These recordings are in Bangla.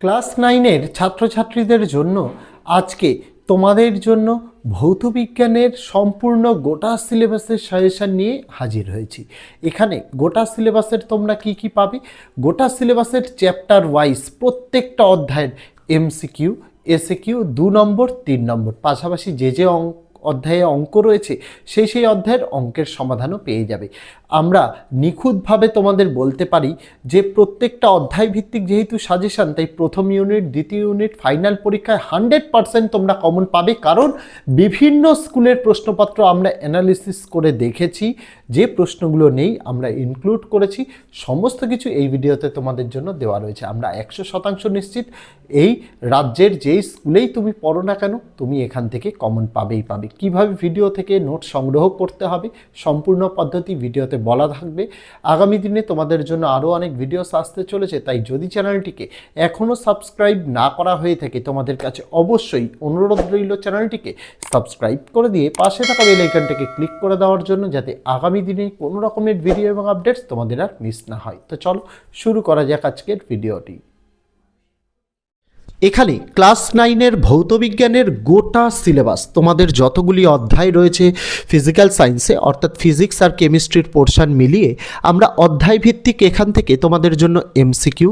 ক্লাস 9-এর ছাত্রছাত্রীদের জন্য আজকে তোমাদের জন্য ভৌতবিজ্ঞানের সম্পূর্ণ গোটা সিলেবাসের সাজেশন নিয়ে হাজির হয়েছি। এখানে গোটা সিলেবাসের তোমরা কি পাবে, গোটা সিলেবাসের চ্যাপ্টার ওয়াইজ প্রত্যেকটা অধ্যায়ের এমসিকিউ, এসএকিউ 2 নম্বর 3 নম্বর, পাশাপাশি যে অধ্যায়ে অঙ্ক রয়েছে সেই অধ্যায়ের অঙ্কের সমাধানও পেয়ে যাবে। আমরা নিখুঁতভাবে তোমাদের বলতে পারি যে প্রত্যেকটা অধ্যায় ভিত্তিক যেহেতু সাজেশন, তাই প্রথম ইউনিট, দ্বিতীয় ইউনিট, ফাইনাল পরীক্ষায় 100% তোমরা কমন পাবে। কারণ বিভিন্ন স্কুলের প্রশ্নপত্র আমরা অ্যানালিসিস করে দেখেছি, যে প্রশ্নগুলো নেই আমরা ইনক্লুড করেছি। সমস্ত কিছু এই ভিডিওতে তোমাদের জন্য দেওয়া রয়েছে। আমরা 100% নিশ্চিত এই রাজ্যের যেই স্কুলেই তুমি পড়ো না কেন, তুমি এখান থেকে কমন পাবে। কিভাবে ভিডিও থেকে নোট সংগ্রহ করতে হবে সম্পূর্ণ পদ্ধতি ভিডিওতে বলা থাকবে। আগামী দিনে তোমাদের জন্য আরও অনেক ভিডিওস আসতে চলেছে, তাই যদি চ্যানেলটিকে এখনও সাবস্ক্রাইব না করা হয়ে থাকে তোমাদের কাছে অবশ্যই অনুরোধ রইল চ্যানেলটিকে সাবস্ক্রাইব করে দিয়ে পাশে থাকা বেল আইকনটাকে ক্লিক করে দেওয়ার জন্য, যাতে আগামী দিনে কোনো রকমের ভিডিও এবং আপডেটস তোমাদের আর মিস না হয়। তো চলো শুরু করা যাক আজকের ভিডিওটি। এখানে ক্লাস 9-এর ভৌতবিজ্ঞানের গোটা সিলেবাস, তোমাদের যতগুলি অধ্যায় রয়েছে ফিজিক্যাল সায়েন্সে, অর্থাৎ ফিজিক্স আর কেমিস্ট্রির পোর্শন মিলিয়ে আমরা অধ্যায় ভিত্তিক এখান থেকে তোমাদের জন্য এমসিকিউ,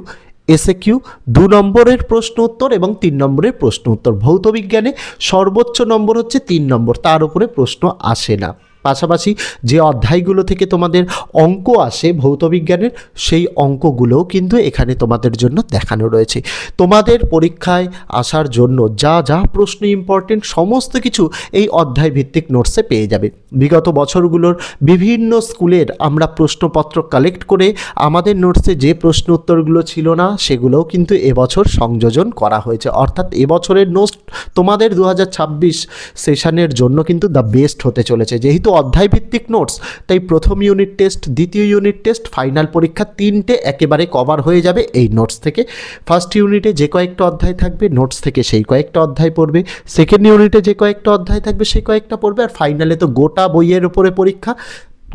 এসএকিউ 2 নম্বরের প্রশ্ন উত্তর এবং 3 নম্বরের প্রশ্ন উত্তর। ভৌতবিজ্ঞানে সর্বোচ্চ নম্বর হচ্ছে 3 নম্বর, তার উপরে প্রশ্ন আসে না। পাশাপাশি যে অধ্যায়গুলো থেকে তোমাদের অঙ্ক আসে ভৌতবিজ্ঞানের, সেই অঙ্কগুলোও কিন্তু এখানে তোমাদের জন্য দেখানো রয়েছে। তোমাদের পরীক্ষায় আসার জন্য যা যা প্রশ্ন ইম্পর্টেন্ট সমস্ত কিছু এই অধ্যায় ভিত্তিক নোটসে পেয়ে যাবে। বিগত বছরগুলোর বিভিন্ন স্কুলের আমরা প্রশ্নপত্র কালেক্ট করে আমাদের নোটসে যে প্রশ্ন উত্তরগুলো ছিল না সেগুলোও কিন্তু এবছর সংযোজন করা হয়েছে। অর্থাৎ এবছরের নোটস তোমাদের 2026 সেশনের জন্য কিন্তু দ্য বেস্ট হতে চলেছে। যেহেতু অধ্যায় ভিত্তিক নোটস, তাই প্রথম ইউনিট টেস্ট, দ্বিতীয় ইউনিট টেস্ট, ফাইনাল পরীক্ষা 3টে একেবারে কভার হয়ে যাবে এই নোটস থেকে। ফার্স্ট ইউনিটে যে কয়েকটা অধ্যায় থাকবে নোটস থেকে সেই কয়েকটা অধ্যায় পড়বে, সেকেন্ড ইউনিটে যে কয়েকটা অধ্যায় থাকবে সেই কয়েকটা পড়বে, আর ফাইনালে তো গোটা বইয়ের উপরে পরীক্ষা।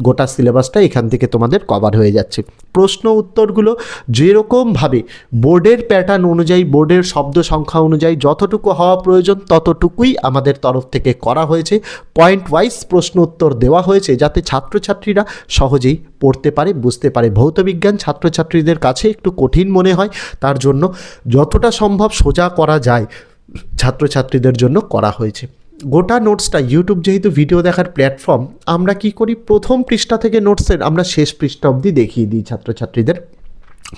গোটা সিলেবাসটা এখান থেকে তোমাদের কভার হয়ে যাচ্ছে। প্রশ্ন উত্তরগুলো যেরকমভাবে বোর্ডের প্যাটার্ন অনুযায়ী, বোর্ডের শব্দ সংখ্যা অনুযায়ী যতটুকু হওয়া প্রয়োজন ততটুকুই আমাদের তরফ থেকে করা হয়েছে। পয়েন্ট ওয়াইজ প্রশ্ন উত্তর দেওয়া হয়েছে যাতে ছাত্রছাত্রীরা সহজেই পড়তে পারে, বুঝতে পারে। ভৌতবিজ্ঞান ছাত্রছাত্রীদের কাছে একটু কঠিন মনে হয়, তার জন্য যতটা সম্ভব সোজা করা যায় ছাত্রছাত্রীদের জন্য করা হয়েছে। গোটা নোটসটা ইউটিউব যেহেতু ভিডিও দেখার প্ল্যাটফর্ম, আমরা কি করি প্রথম পৃষ্ঠা থেকে নোটসের আমরা শেষ পৃষ্ঠা অবধি দেখিয়ে দিই ছাত্রছাত্রীদের।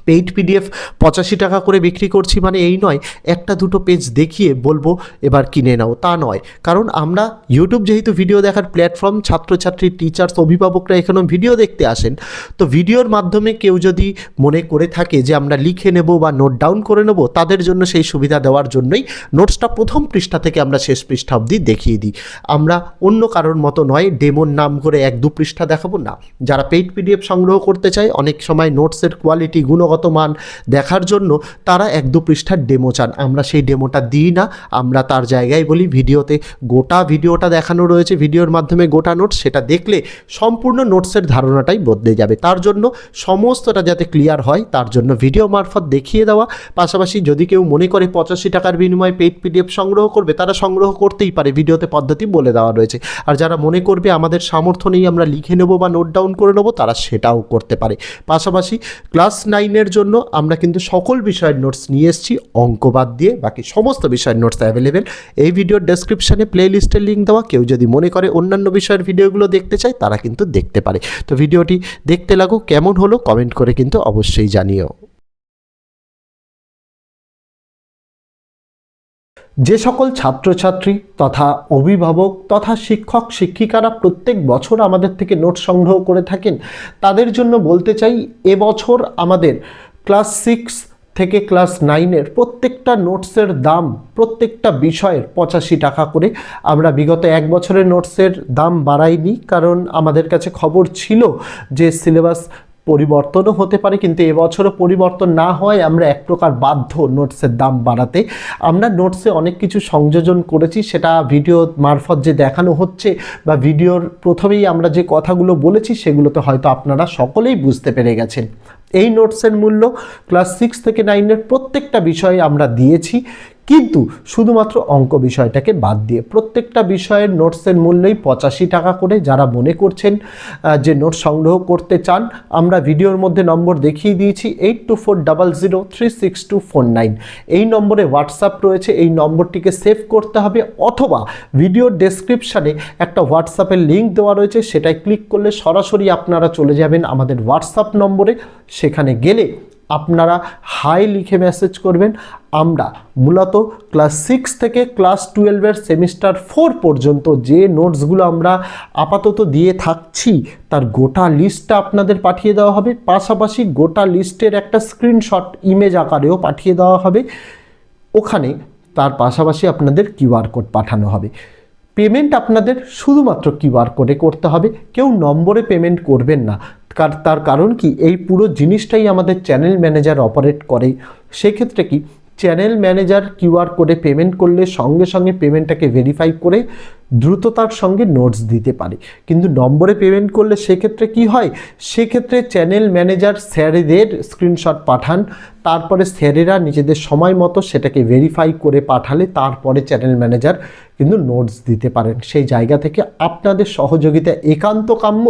পেইড পিডিএফ 85 টাকা করে বিক্রি করছি মানে এই নয় একটা দুটো পেজ দেখিয়ে বলবো এবার কিনে নাও, তা নয়। কারণ আমরা ইউটিউব যেহেতু ভিডিও দেখার প্ল্যাটফর্ম, ছাত্রছাত্রী, টিচার্স, অভিভাবকরা এখানে ভিডিও দেখতে আসেন। তো ভিডিওর মাধ্যমে কেউ যদি মনে করে থাকে যে আমরা লিখে নেব বা নোট ডাউন করে নেব, তাদের জন্য সেই সুবিধা দেওয়ার জন্যই নোটসটা প্রথম পৃষ্ঠা থেকে আমরা শেষ পৃষ্ঠা অবধি দেখিয়ে দিই। আমরা অন্য কারোর মতো নয় ডেমোর নাম করে 1-2 পৃষ্ঠা দেখাবো না। যারা পেইড পিডিএফ সংগ্রহ করতে চায়, অনেক সময় নোটসের কোয়ালিটি, গুণগত মান দেখার জন্য তারা 1-2 পৃষ্ঠার ডেমো চান, আমরা সেই ডেমোটা দিই না। আমরা তার জায়গায় বলি ভিডিওতে গোটা ভিডিওটা দেখানো রয়েছে, ভিডিওর মাধ্যমে গোটা নোটস, সেটা দেখলে সম্পূর্ণ নোটসের ধারণাটাই বদলে যাবে। তার জন্য সমস্তটা যাতে ক্লিয়ার হয় তার জন্য ভিডিও মারফত দেখিয়ে দেওয়া। পাশাপাশি যদি কেউ মনে করে 85 টাকার বিনিময়ে পেইড পিডিএফ সংগ্রহ করবে, তারা সংগ্রহ করতেই পারে, ভিডিওতে পদ্ধতি বলে দেওয়া রয়েছে। আর যারা মনে করবে আমাদের সামর্থ্য নেই, আমরা লিখে নেব বা নোট ডাউন করে নেব, তারা সেটাও করতে পারে। পাশাপাশি ক্লাস 9-এর জন্য আমরা কিন্তু সকল বিষয়ের নোটস নিয়ে এসেছি, অঙ্ক বাদ দিয়ে বাকি সমস্ত বিষয়ের নোটস অ্যাভেলেবেল। এই ভিডিওর ডেসক্রিপশানে প্লে লিস্টের লিঙ্ক দেওয়া, কেউ যদি মনে করে অন্যান্য বিষয়ের ভিডিওগুলো দেখতে চায় তারা কিন্তু দেখতে পারে। তো ভিডিওটি দেখতে লাগো, কেমন হলো কমেন্ট করে কিন্তু অবশ্যই জানিও। যে সকল ছাত্রছাত্রী তথা অভিভাবক তথা শিক্ষক শিক্ষিকারা প্রত্যেক বছর আমাদের থেকে নোট সংগ্রহ করে থাকেন, তাদের জন্য বলতে চাই এবছর আমাদের ক্লাস 6 থেকে ক্লাস 9-এর প্রত্যেকটা নোটসের দাম প্রত্যেকটা বিষয়ের 85 টাকা করে। আমরা বিগত 1 বছরের নোটসের দাম বাড়াইনি, কারণ আমাদের কাছে খবর ছিল যে সিলেবাস পরিবর্তনও হতে পারে, কিন্তু এবছরও পরিবর্তন না হয় আমরা এক প্রকার বাধ্য নোটসের দাম বাড়াতে। আমরা নোটসে অনেক কিছু সংযোজন করেছি, সেটা ভিডিও মারফত যে দেখানো হচ্ছে বা ভিডিওর প্রথমেই আমরা যে কথাগুলো বলেছি সেগুলোতে হয়তো আপনারা সকলেই বুঝতে পেরে গেছেন। এই নোটসের মূল্য ক্লাস 6 থেকে 9-এর প্রত্যেকটা বিষয়ে আমরা দিয়েছি, কিন্তু শুধুমাত্র অঙ্ক বিষয়টাকে বাদ দিয়ে প্রত্যেকটা বিষয়ের নোটসের মূল্যই 85 টাকা করে। যারা মনে করছেন যে নোট সংগ্রহ করতে চান, আমরা ভিডিওর মধ্যে নম্বর দেখিয়ে দিয়েছি 8240036249। এই নম্বরে হোয়াটসঅ্যাপ রয়েছে, এই নম্বরটিকে সেভ করতে হবে, অথবা ভিডিওর ডেসক্রিপশানে একটা হোয়াটসঅ্যাপের লিঙ্ক দেওয়া রয়েছে, সেটাই ক্লিক করলে সরাসরি আপনারা চলে যাবেন আমাদের হোয়াটসঅ্যাপ নম্বরে। সেখানে গেলে আপনারা হাই লিখে মেসেজ করবেন। আমরা মূলত ক্লাস 6 থেকে ক্লাস 12-এর সেমিস্টার 4 পর্যন্ত যে নোটসগুলো আমরা আপাতত দিয়ে থাকছি তার গোটা লিস্টটা আপনাদের পাঠিয়ে দেওয়া হবে, পাশাপাশি গোটা লিস্টের একটা স্ক্রিনশট ইমেজ আকারেও পাঠিয়ে দেওয়া হবে। ওখানে তার পাশাপাশি আপনাদের কিউআর কোড পাঠানো হবে। পেমেন্ট আপনাদের শুধুমাত্র কিউআর কোডে করতে হবে, কেউ নম্বরে পেমেন্ট করবেন না। তার কারণ কি, এই পুরো জিনিসটাই আমাদের চ্যানেল ম্যানেজার অপারেট করে। সেক্ষেত্রে কি, চ্যানেল ম্যানেজার কিউআর কোডে পেমেন্ট করলে সঙ্গে সঙ্গে পেমেন্টটাকে ভেরিফাই করে দ্রুততার সঙ্গে নোটস দিতে পারে। কিন্তু নম্বরে পেমেন্ট করলে সেক্ষেত্রে কি হয়, সেক্ষেত্রে চ্যানেল ম্যানেজার স্যারেদের স্ক্রিনশট পাঠান, তারপরে স্যারেরা নিজেদের সময় মতো সেটাকে ভেরিফাই করে পাঠালে তারপরে চ্যানেল ম্যানেজার কিন্তু নোটস দিতে পারেন। সেই জায়গা থেকে আপনাদের সহযোগিতা একান্ত কাম্য।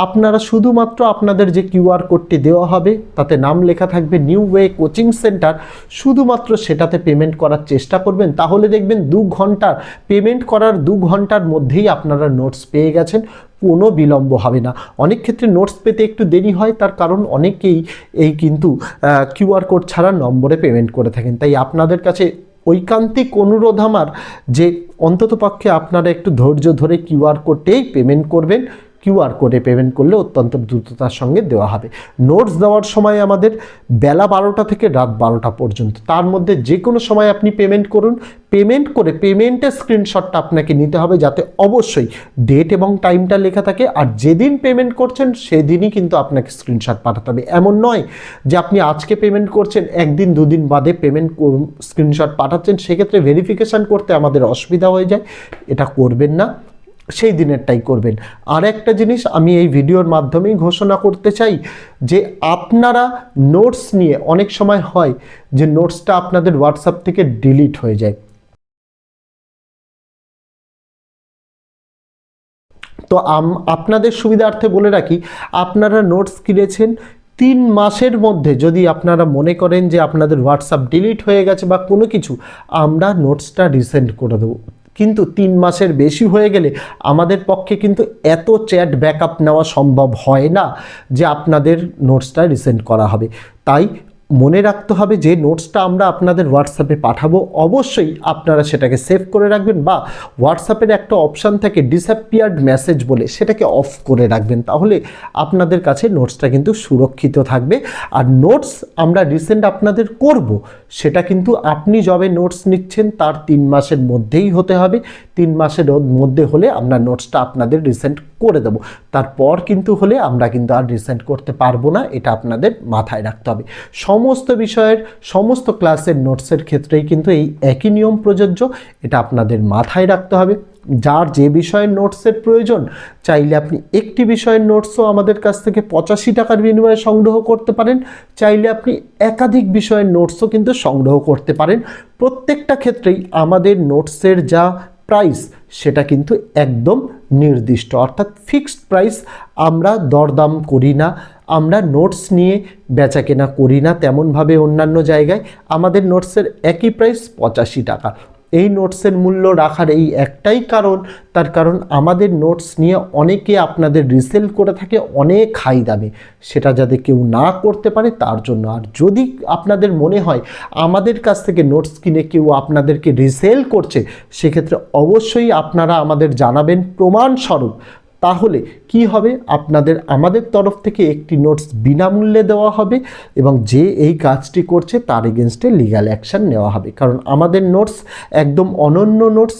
আপনারা শুধুমাত্র আপনাদের যে কিউআর কোডটি দেওয়া হবে তাতে নাম লেখা থাকবে নিউ ওয়ে কোচিং সেন্টার, শুধুমাত্র সেটাতে পেমেন্ট করার চেষ্টা করবেন। তাহলে দেখবেন 2 ঘন্টার পেমেন্ট করার 2 ঘন্টার মধ্যেই আপনারা নোটস পেয়ে গেছেন, কোনো বিলম্ব হবে না। অনেক ক্ষেত্রে নোটস পেতে একটু দেরি হয়, তার কারণ অনেকেই এই কিন্তু কিউআর কোড ছাড়া নম্বরে পেমেন্ট করে থাকেন। তাই আপনাদের কাছে ঐকান্তিক অনুরোধ আমার যে অন্ততপক্ষে আপনারা একটু ধৈর্য ধরে কিউআর কোডেই পেমেন্ট করবেন। কিউআর কোডে পেমেন্ট করলে অত্যন্ত দ্রুততার সঙ্গে দেওয়া হবে। নোটস দেওয়ার সময় আমাদের বেলা 12টা থেকে রাত 12টা পর্যন্ত, তার মধ্যে যে কোনো সময় আপনি পেমেন্ট করুন। পেমেন্ট করে পেমেন্টের স্ক্রিনশটটা আপনাকে নিতে হবে, যাতে অবশ্যই ডেট এবং টাইমটা লেখা থাকে। আর যেদিন পেমেন্ট করছেন সেদিনই কিন্তু আপনাকে স্ক্রিনশট পাঠাতে হবে। এমন নয় যে আপনি আজকে পেমেন্ট করছেন, একদিন 2 দিন বাদে পেমেন্ট স্ক্রিনশট পাঠাচ্ছেন, সেক্ষেত্রে ভেরিফিকেশান করতে আমাদের অসুবিধা হয়ে যায়। এটা করবেন না, সেই দিনেরটাই করবেন। আর একটা জিনিস আমি এই ভিডিওর মাধ্যমেই ঘোষণা করতে চাই যে আপনারা নোটস নিয়ে অনেক সময় হয় যে নোটসটা আপনাদের হোয়াটসঅ্যাপ থেকে ডিলিট হয়ে যায়। তো আপনাদের সুবিধার্থে বলে রাখি, আপনারা নোটস কিনেছেন 3 মাসের মধ্যে যদি আপনারা মনে করেন যে আপনাদের হোয়াটসঅ্যাপ ডিলিট হয়ে গেছে বা কোনো কিছু, আমরা নোটসটা রিসেন্ড করে দেবো। কিন্তু 3 মাসের বেশি হয়ে গেলে আমাদের পক্ষে কিন্তু এত চ্যাট ব্যাকআপ নেওয়া সম্ভব হয় না যে আপনাদের নোটসটা রিসেন্ড করা হবে। তাই মনে রাখতে হবে যে নোটসটা আমরা আপনাদের হোয়াটসঅ্যাপে পাঠাবো, অবশ্যই আপনারা সেটাকে সেভ করে রাখবেন, বা হোয়াটসঅ্যাপের একটা অপশান থাকে ডিসঅ্যাপিয়ার্ড মেসেজ বলে, সেটাকে অফ করে রাখবেন। তাহলে আপনাদের কাছে নোটসটা কিন্তু সুরক্ষিত থাকবে। আর নোটস আমরা রিসেন্ড আপনাদের করব, সেটা কিন্তু আপনি যবে নোটস নিচ্ছেন তার 3 মাসের মধ্যেই হতে হবে। 3 মাসের মধ্যে হলে আমরা নোটসটা আপনাদের রিসেন্ড করে দেব, তারপর কিন্তু হলে আমরা কিন্তু আর রিসেন্ড করতে পারবো না। এটা আপনাদের মাথায় রাখতে হবে। সমস্ত বিষয়ের সমস্ত ক্লাসের নোটসের ক্ষেত্রেই কিন্তু এই একই নিয়ম প্রযোজ্য, এটা আপনাদের মাথায় রাখতে হবে। যার যে বিষয়ের নোটসের প্রয়োজন, চাইলে আপনি একটি বিষয়ের নোটসও আমাদের কাছ থেকে 85 টাকার বিনিময়ে সংগ্রহ করতে পারেন, চাইলে আপনি একাধিক বিষয়ের নোটসও কিন্তু সংগ্রহ করতে পারেন। প্রত্যেকটা ক্ষেত্রেই আমাদের নোটসের যা প্রাইস সেটা কিন্তু একদম নির্দিষ্ট, অর্থাৎ ফিক্সড প্রাইস। আমরা দরদাম করি না, আমরা নোটস নিয়ে বেচা কেনা করি না তেমনভাবে অন্যান্য জায়গায়। আমাদের নোটসের একই প্রাইস 85 টাকা। এই নোটসের মূল্য রাখার এই একটাই কারণ, তার কারণ আমাদের নোটস নিয়ে অনেকে আপনাদের রিসেল করে থাকে অনেক হাই দামে, সেটা যাতে কেউ না করতে পারে তার জন্য। আর যদি আপনাদের মনে হয় আমাদের কাছ থেকে নোটস কিনে কেউ আপনাদেরকে রিসেল করছে, সেক্ষেত্রে অবশ্যই আপনারা আমাদের জানাবেন প্রমাণস্বরূপ। তাহলে কি হবে, আপনাদের আমাদের তরফ থেকে একটি নোটস বিনামূল্যে দেওয়া হবে এবং যে এই কাজটি করছে তার এগেনস্টে লিগ্যাল অ্যাকশান নেওয়া হবে। কারণ আমাদের নোটস একদম অনন্য নোটস,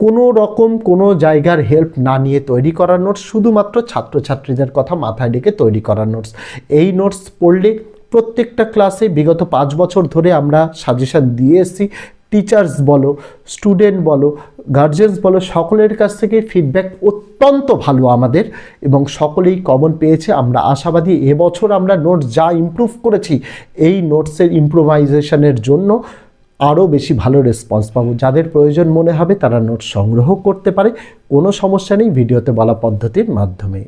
কোনো রকম কোনো জায়গার হেল্প না নিয়ে তৈরি করা নোটস, শুধুমাত্র ছাত্রছাত্রীদের কথা মাথায় রেখে তৈরি করা নোটস। এই নোটস পড়লে প্রত্যেকটা ক্লাসে বিগত 5 বছর ধরে আমরা সাজেশান দিয়ে এসেছি। টিচার্স বলো, স্টুডেন্ট বলো, গার্জিয়ানস বলো, সকলের কাছ থেকে ফিডব্যাক অত্যন্ত ভালো আমাদের এবং সকলেই কমন পেয়েছে। আমরা আশাবাদী এবছর আমরা নোটস যা ইমপ্রুভ করেছি এই নোটসের ইমপ্রোভাইজেশনের জন্য আরও বেশি ভালো রেসপন্স পাবো। যাদের প্রয়োজন মনে হবে তারা নোটস সংগ্রহ করতে পারে, কোনো সমস্যা নেই ভিডিওতে বলা পদ্ধতির মাধ্যমে।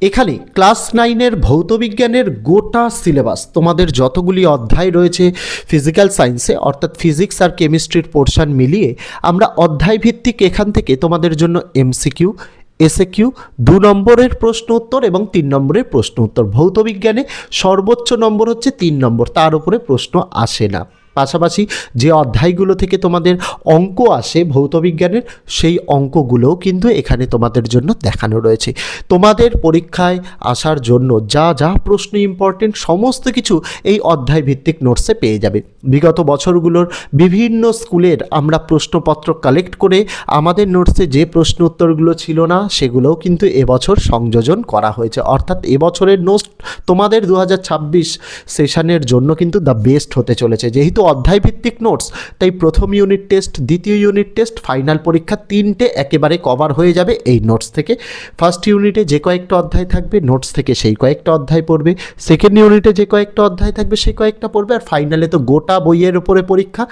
এখানে ক্লাস 9-এর ভৌতবিজ্ঞানের গোটা সিলেবাস, তোমাদের যতগুলি অধ্যায় রয়েছে ফিজিক্যাল সায়েন্সে অর্থাৎ ফিজিক্স আর কেমিস্ট্রির পোর্শন মিলিয়ে আমরা অধ্যায় ভিত্তিক এখান থেকে তোমাদের জন্য এমসিকিউ, এসএকিউ, 2 নম্বরের প্রশ্ন উত্তর এবং 3 নম্বরের প্রশ্ন উত্তর। ভৌতবিজ্ঞানে সর্বোচ্চ নম্বর হচ্ছে 3 নম্বর, তার উপরে প্রশ্ন আসে না। পাশাপাশি যে অধ্যায়গুলো থেকে তোমাদের অঙ্ক আসে ভৌতবিজ্ঞানের, সেই অঙ্কগুলোও কিন্তু এখানে তোমাদের জন্য দেখানো রয়েছে। তোমাদের পরীক্ষায় আসার জন্য যা যা প্রশ্ন ইম্পর্টেন্ট সমস্ত কিছু এই অধ্যায় ভিত্তিক নোটসে পেয়ে যাবে। বিগত বছরগুলোর বিভিন্ন স্কুলের আমরা প্রশ্নপত্র কালেক্ট করে আমাদের নোটসে যে প্রশ্ন উত্তরগুলো ছিল না সেগুলোও কিন্তু এবছর সংযোজন করা হয়েছে। অর্থাৎ এবছরের নোটস তোমাদের 2026 সেশনের জন্য কিন্তু দ্য বেস্ট হতে চলেছে। যেহেতু অধ্যায় ভিত্তিক নোটস, তাই প্রথম ইউনিট টেস্ট, দ্বিতীয় ইউনিট টেস্ট, ফাইনাল পরীক্ষা 3টে একেবারে কভার হয়ে যাবে এই নোটস থেকে। ফার্স্ট ইউনিটে যে কয়েকটা অধ্যায় থাকবে নোটস থেকে সেই কয়েকটা অধ্যায় পড়বে, সেকেন্ড ইউনিটে যে কয়েকটা অধ্যায় থাকবে সেই কয়েকটা পড়বে, আর ফাইনালে তো গোটা বইয়ের উপরে পরীক্ষা,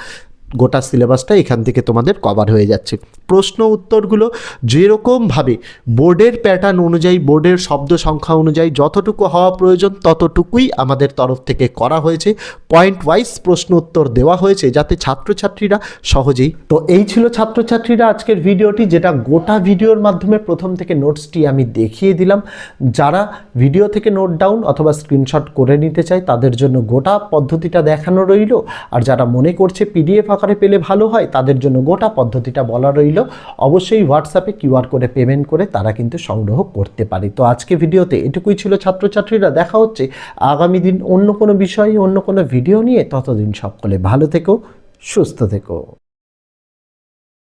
গোটা সিলেবাসটা এখান থেকে তোমাদের কভার হয়ে যাচ্ছে। প্রশ্ন উত্তরগুলো যেরকমভাবে বোর্ডের প্যাটার্ন অনুযায়ী, বোর্ডের শব্দ সংখ্যা অনুযায়ী যতটুকু হওয়া প্রয়োজন ততটুকুই আমাদের তরফ থেকে করা হয়েছে। পয়েন্ট ওয়াইজ প্রশ্ন উত্তর দেওয়া হয়েছে যাতে ছাত্রছাত্রীরা সহজেই। তো এই ছিল ছাত্রছাত্রীরা আজকের ভিডিওটি, যেটা গোটা ভিডিওর মাধ্যমে প্রথম থেকে নোটসটি আমি দেখিয়ে দিলাম। যারা ভিডিও থেকে নোট ডাউন অথবা স্ক্রিনশট করে নিতে চায় তাদের জন্য গোটা পদ্ধতিটা দেখানো রইল, আর যারা মনে করছে পিডিএফ আকারে পেলে ভালো হয় তাদের জন্য গোটা পদ্ধতিটা বলা রইল। অবশ্যই হোয়াটসঅ্যাপে কিউআর কোডে পেমেন্ট করে তারা কিন্তু সংগ্রহ করতে পারে। তো আজকে ভিডিওতে এটুকুই ছিল ছাত্রছাত্রীরা। দেখা হচ্ছে আগামী দিন অন্য কোনো বিষয়ে, অন্য কোনো ভিডিও নিয়ে। ততদিন সকলে ভালো থেকো, সুস্থ থেকো।